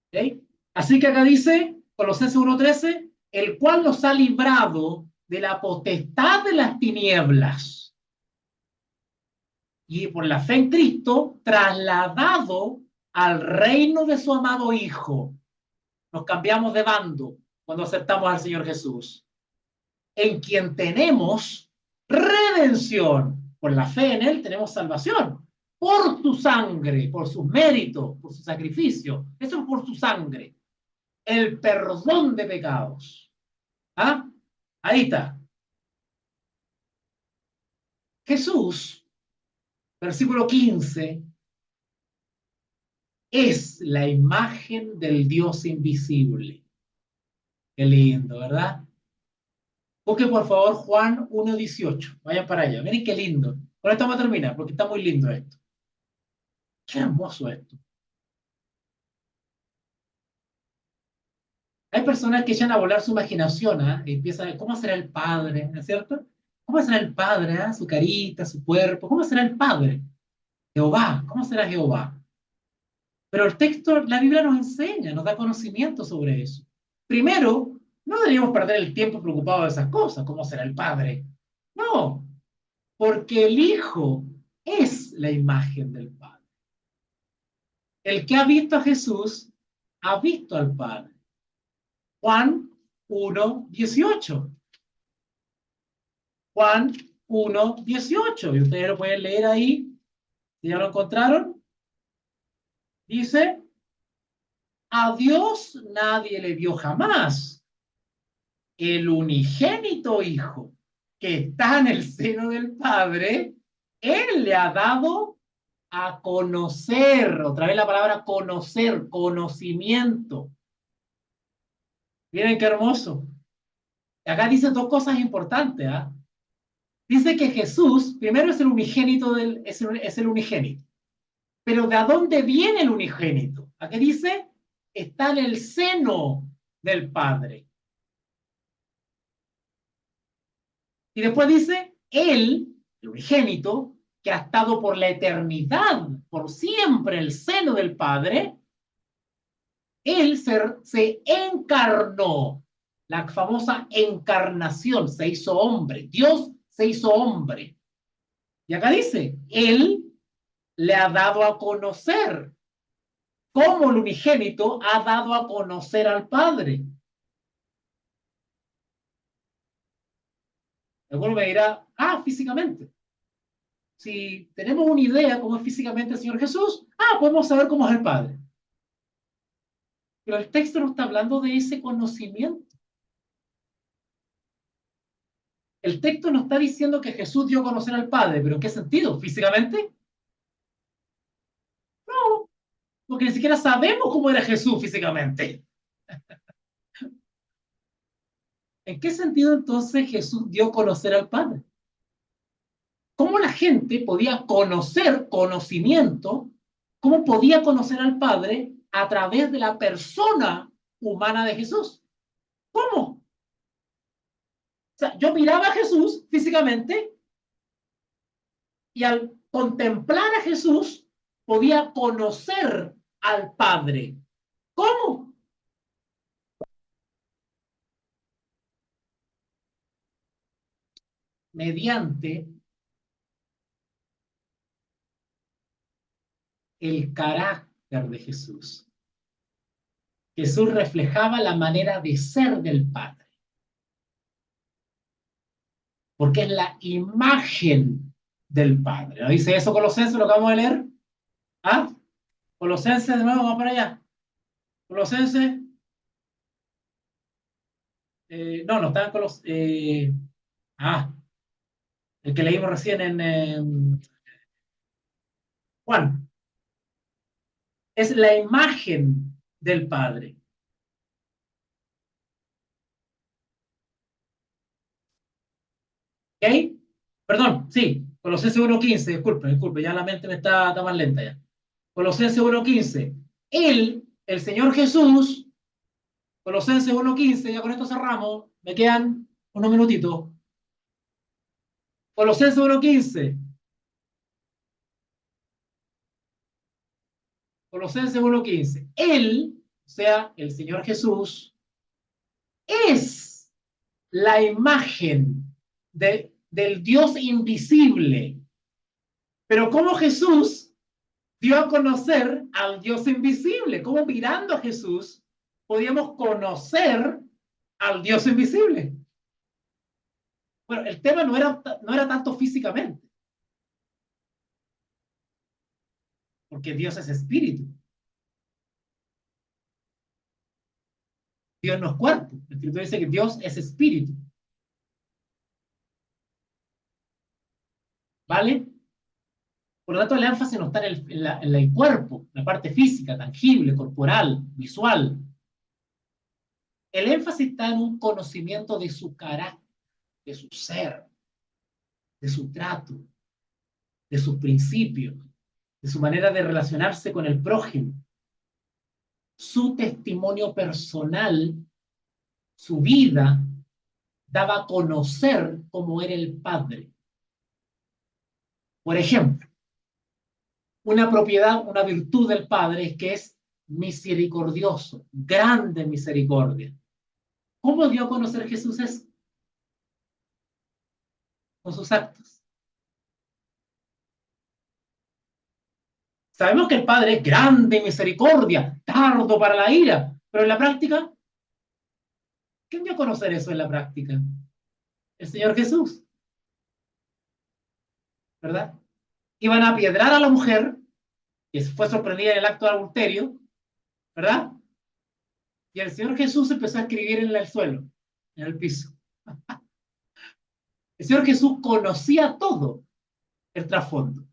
¿Okay? Así que acá dice, Colosenses 1:13, el cual nos ha librado de la potestad de las tinieblas y por la fe en Cristo trasladado al reino de su amado Hijo. Nos cambiamos de bando cuando aceptamos al Señor Jesús, en quien tenemos redención. Por la fe en Él tenemos salvación. Por su sangre, por sus méritos, por su sacrificio. Eso es por su sangre. El perdón de pecados. ¿Ah? Ahí está. Jesús, versículo 15, es la imagen del Dios invisible. Qué lindo, ¿verdad? Busque por favor Juan 1:18. Vayan para allá. Miren qué lindo. Con esto vamos a terminar porque está muy lindo esto. Qué hermoso esto. Hay personas que echan a volar su imaginación, ¿eh? Y empiezan, ¿cómo será el Padre? ¿No es cierto? ¿Cómo será el Padre? ¿Eh? Su carita, su cuerpo. ¿Cómo será el Padre? Jehová. ¿Cómo será Jehová? Pero el texto, la Biblia nos enseña, nos da conocimiento sobre eso. Primero, no deberíamos perder el tiempo preocupados de esas cosas. ¿Cómo será el Padre? No, porque el Hijo es la imagen del Padre. El que ha visto a Jesús, ha visto al Padre. Juan 1:18. Juan 1:18. Y ustedes lo pueden leer ahí. Si ya lo encontraron. Dice, a Dios nadie le vio jamás. El unigénito Hijo que está en el seno del Padre, Él le ha dado a conocer. Otra vez la palabra conocer, conocimiento. Miren qué hermoso. Acá dice dos cosas importantes. ¿Eh? Dice que Jesús, primero es el unigénito, es el unigénito. Pero ¿de dónde viene el unigénito? Aquí dice, está en el seno del Padre. Y después dice, Él, el unigénito, que ha estado por la eternidad, por siempre en el seno del Padre, Él se encarnó. La famosa encarnación, se hizo hombre. Dios se hizo hombre. Y acá dice, Él le ha dado a conocer. ¿Cómo el unigénito ha dado a conocer al Padre? Alguno me dirá, físicamente. Si tenemos una idea cómo es físicamente el Señor Jesús, podemos saber cómo es el Padre. Pero el texto no está hablando de ese conocimiento. El texto no está diciendo que Jesús dio a conocer al Padre, pero ¿en qué sentido? ¿Físicamente? No, porque ni siquiera sabemos cómo era Jesús físicamente. ¿En qué sentido entonces Jesús dio a conocer al Padre? ¿Cómo la gente podía conocer conocimiento? ¿Cómo podía conocer al Padre a través de la persona humana de Jesús? ¿Cómo? O sea, yo miraba a Jesús físicamente y al contemplar a Jesús podía conocer al Padre. ¿Cómo? mediante el carácter de Jesús. Jesús reflejaba la manera de ser del Padre, porque es la imagen del Padre. ¿No dice eso Colosenses, lo que vamos a leer? ¿Ah? Colosenses, de nuevo, vamos para allá. Colosenses. No está en Colosenses. El que leímos recién en Juan. Es la imagen del Padre. ¿Ok? Perdón, sí. Colosenses 1:15, disculpe, ya la mente me está más lenta ya. Colosenses 1:15. Él, el Señor Jesús, Colosenses 1:15, ya con esto cerramos, me quedan unos minutitos. Colosenses 1:15. Colosenses 1:15. Él, o sea, el Señor Jesús, es la imagen del Dios invisible. Pero ¿cómo Jesús dio a conocer al Dios invisible? ¿Cómo mirando a Jesús podíamos conocer al Dios invisible? Bueno, el tema no era tanto físicamente, porque Dios es espíritu. Dios no es cuerpo. El Escrito dice que Dios es espíritu. ¿Vale? Por lo tanto, el énfasis no está en el cuerpo, la parte física, tangible, corporal, visual. El énfasis está en un conocimiento de su carácter, de su ser, de su trato, de sus principios, de su manera de relacionarse con el prójimo. Su testimonio personal, su vida, daba a conocer cómo era el Padre. Por ejemplo, una propiedad, una virtud del Padre es que es misericordioso, grande misericordia. ¿Cómo dio a conocer Jesús eso? Con sus actos. Sabemos que el Padre es grande misericordia, tardo para la ira, pero en la práctica, ¿quién dio a conocer eso en la práctica? El Señor Jesús. ¿Verdad? Iban a apiedrar a la mujer, que fue sorprendida en el acto de adulterio, ¿verdad? Y el Señor Jesús empezó a escribir en el suelo, en el piso. El Señor Jesús conocía todo el trasfondo.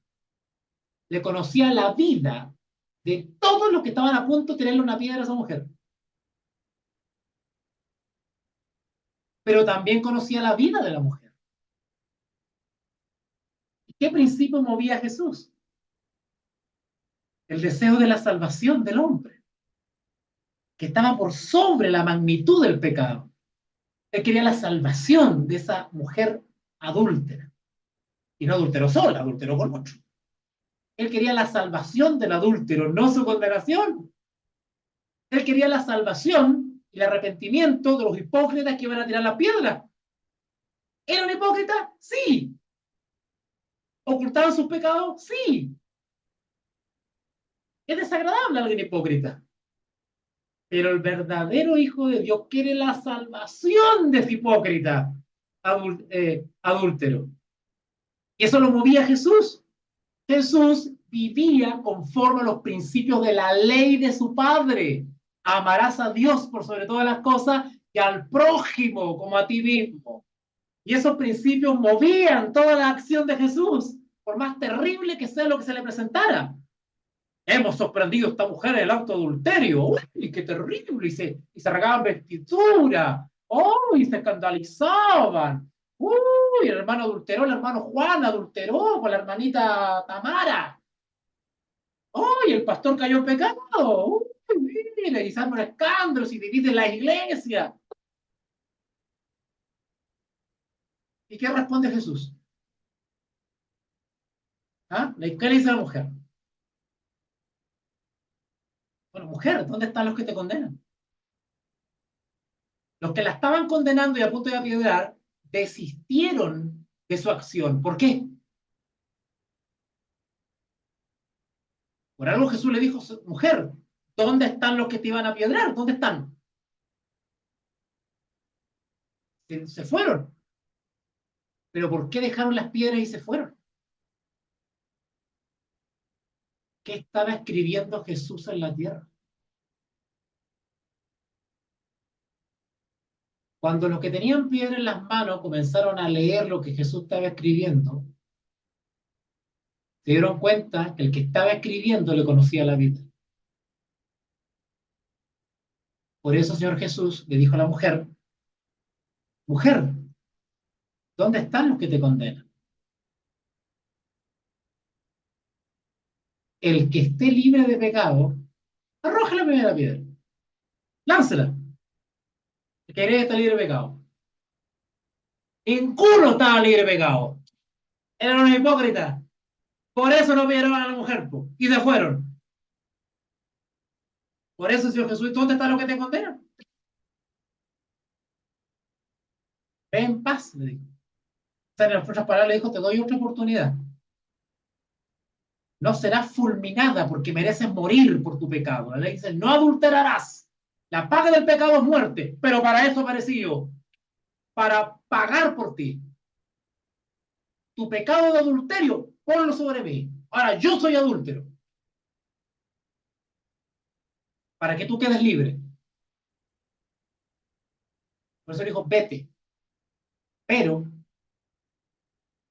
Le conocía la vida de todos los que estaban a punto de tirarle una piedra a esa mujer. Pero también conocía la vida de la mujer. ¿Y qué principio movía a Jesús? El deseo de la salvación del hombre, que estaba por sobre la magnitud del pecado. Él quería la salvación de esa mujer adúltera. Y no adulteró sola, adulteró con otro. Él quería la salvación del adúltero, no su condenación. Él quería la salvación y el arrepentimiento de los hipócritas que iban a tirar la piedra. ¿Era un hipócrita? Sí. ¿Ocultaban sus pecados? Sí. Es desagradable alguien hipócrita. Pero el verdadero Hijo de Dios quiere la salvación de ese hipócrita adúltero. Y eso lo movía a Jesús. Jesús vivía conforme a los principios de la ley de su Padre. Amarás a Dios por sobre todas las cosas y al prójimo como a ti mismo. Y esos principios movían toda la acción de Jesús, por más terrible que sea lo que se le presentara. Hemos sorprendido a esta mujer en el acto de adulterio. ¡Uy, qué terrible! Y se regaban vestidura. ¡Uy, se escandalizaban! ¡Uy, el hermano adulteró, el hermano Juan adulteró con la hermanita Tamara! ¡Uy, el pastor cayó en pecado! ¡Uy, mire! Y se arman escándalos y dividen la iglesia. ¿Y qué responde Jesús? ¿Ah? ¿Qué le dice a la mujer? Bueno, mujer, ¿dónde están los que te condenan? Los que la estaban condenando y a punto de apiedrar desistieron de su acción. ¿Por qué? Por algo Jesús le dijo, mujer, ¿dónde están los que te iban a apedrear? ¿Dónde están? Se fueron. ¿Pero por qué dejaron las piedras y se fueron? ¿Qué estaba escribiendo Jesús en la tierra? Cuando los que tenían piedra en las manos comenzaron a leer lo que Jesús estaba escribiendo, se dieron cuenta que el que estaba escribiendo le conocía la vida. Por eso, Señor Jesús le dijo a la mujer, mujer, ¿dónde están los que te condenan? El que esté libre de pecado, arroja la primera piedra. Láncela. El que cree que está libre de pecado. Ninguno estaba libre de pecado. Eran unos hipócritas. Por eso no pidieron a la mujer, po, y se fueron. Por eso, Señor Jesús, ¿dónde están los que te condenan? Ve en paz, le dijo. O sea, en las otras palabras le dijo, te doy otra oportunidad. No serás fulminada porque mereces morir por tu pecado. La ley dice, no adulterarás. La paga del pecado es muerte, pero para eso aparecí yo, para pagar por ti. Tu pecado de adulterio, ponlo sobre mí. Ahora, yo soy adúltero. Para que tú quedes libre. Por eso dijo, vete. Pero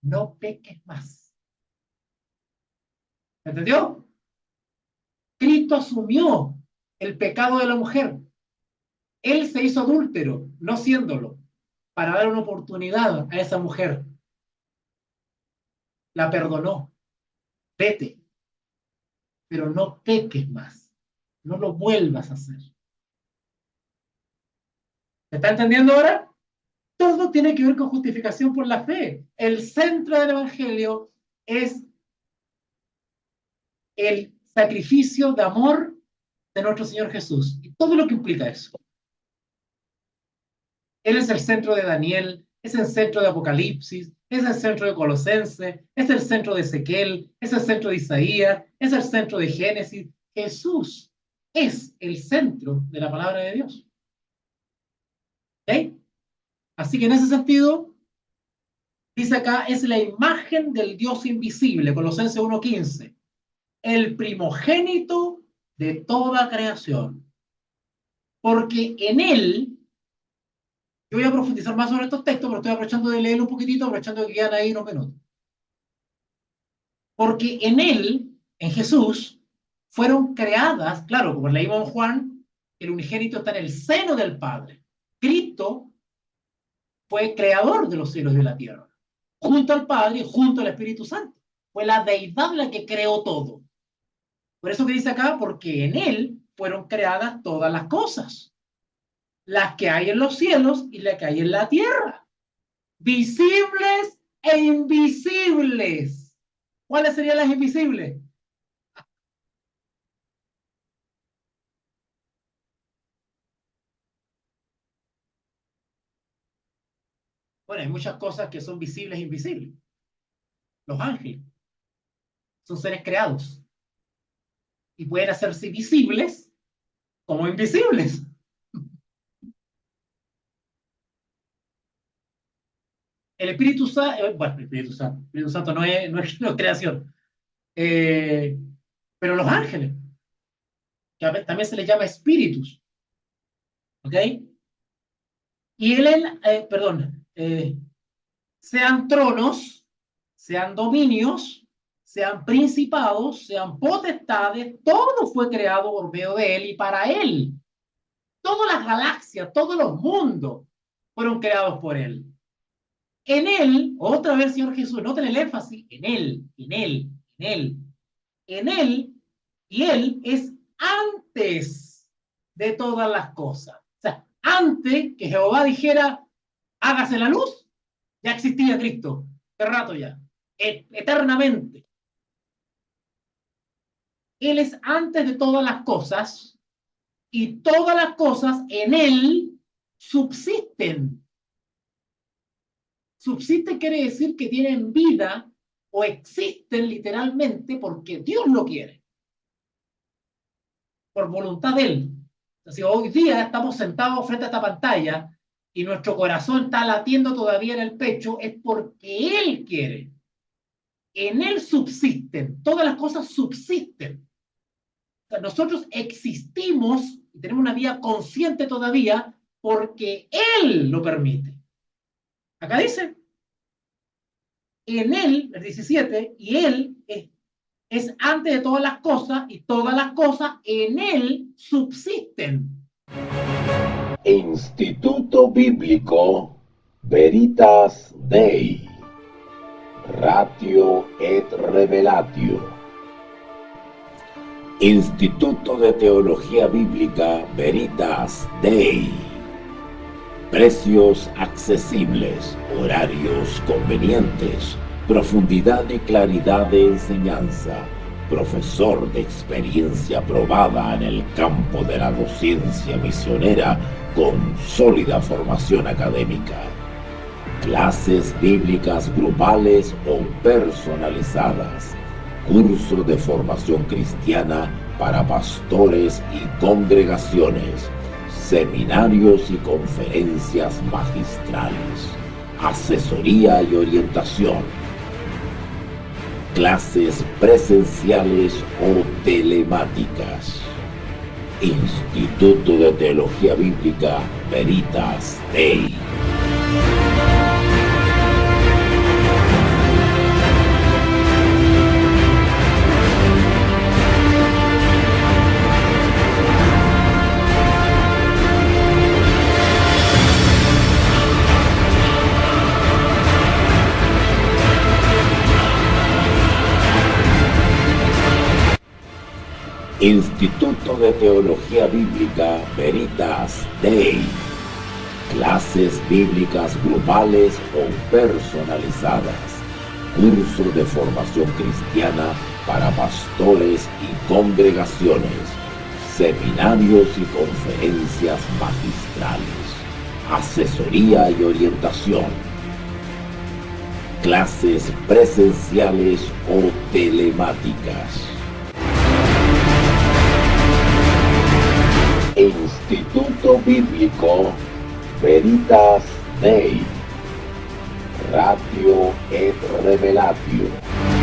no peques más. ¿Entendió? Cristo asumió el pecado de la mujer. Él se hizo adúltero, no siéndolo, para dar una oportunidad a esa mujer. La perdonó. Vete, pero no peques más. No lo vuelvas a hacer. ¿Se está entendiendo ahora? Todo tiene que ver con justificación por la fe. El centro del Evangelio es el sacrificio de amor de nuestro Señor Jesús y todo lo que implica eso. Él es el centro de Daniel, es el centro de Apocalipsis, es el centro de Colosenses, es el centro de Ezequiel, es el centro de Isaías, es el centro de Génesis. Jesús es el centro de la palabra de Dios. ¿Ok? Así que en ese sentido, dice acá, es la imagen del Dios invisible, Colosenses 1:15, el primogénito de toda creación. Porque en él, yo voy a profundizar más sobre estos textos, pero estoy aprovechando de leerlo un poquitito, aprovechando que quedan ahí unos minutos. Porque en él, en Jesús, fueron creadas, claro, como leímos en Juan, el unigénito está en el seno del Padre. Cristo fue creador de los cielos y de la tierra, junto al Padre y junto al Espíritu Santo. Fue la deidad la que creó todo. Por eso que dice acá, porque en él fueron creadas todas las cosas, las que hay en los cielos y las que hay en la tierra, visibles e invisibles. ¿Cuáles serían las invisibles? Bueno, hay muchas cosas que son visibles e invisibles. Los ángeles son seres creados y pueden hacerse visibles como invisibles. El Espíritu Santo, bueno, el Espíritu Santo no es creación, pero los ángeles, que también se les llama espíritus, ¿ok? Y sean tronos, sean dominios, sean principados, sean potestades, todo fue creado por medio de él y para él. Todas las galaxias, todos los mundos fueron creados por él. En él, otra vez, Señor Jesús, noten el énfasis, en él, en él, en él, en él, y él es antes de todas las cosas. O sea, antes que Jehová dijera, hágase la luz, ya existía Cristo, hace rato ya, eternamente. Él es antes de todas las cosas, y todas las cosas en él subsisten. Subsisten quiere decir que tienen vida o existen literalmente porque Dios lo quiere, por voluntad de Él. O sea, si hoy día estamos sentados frente a esta pantalla y nuestro corazón está latiendo todavía en el pecho, es porque Él quiere. En Él subsisten, todas las cosas subsisten. O sea, nosotros existimos y tenemos una vida consciente todavía porque Él lo permite. Acá dice, en Él, el 17, y Él es antes de todas las cosas, y todas las cosas en Él subsisten. Instituto Bíblico Veritas Dei. Ratio et Revelatio. Instituto de Teología Bíblica Veritas Dei. Precios accesibles, horarios convenientes, profundidad y claridad de enseñanza, profesor de experiencia probada en el campo de la docencia misionera con sólida formación académica. Clases bíblicas grupales o personalizadas. Curso de formación cristiana para pastores y congregaciones. Seminarios y conferencias magistrales. Asesoría y orientación. Clases presenciales o telemáticas. Instituto de Teología Bíblica Veritas Dei. Instituto de Teología Bíblica Veritas Dei. Clases bíblicas grupales o personalizadas. Curso de formación cristiana para pastores y congregaciones. Seminarios y conferencias magistrales. Asesoría y orientación. Clases presenciales o telemáticas. Instituto Bíblico Veritas Dei. Ratio et Revelatio.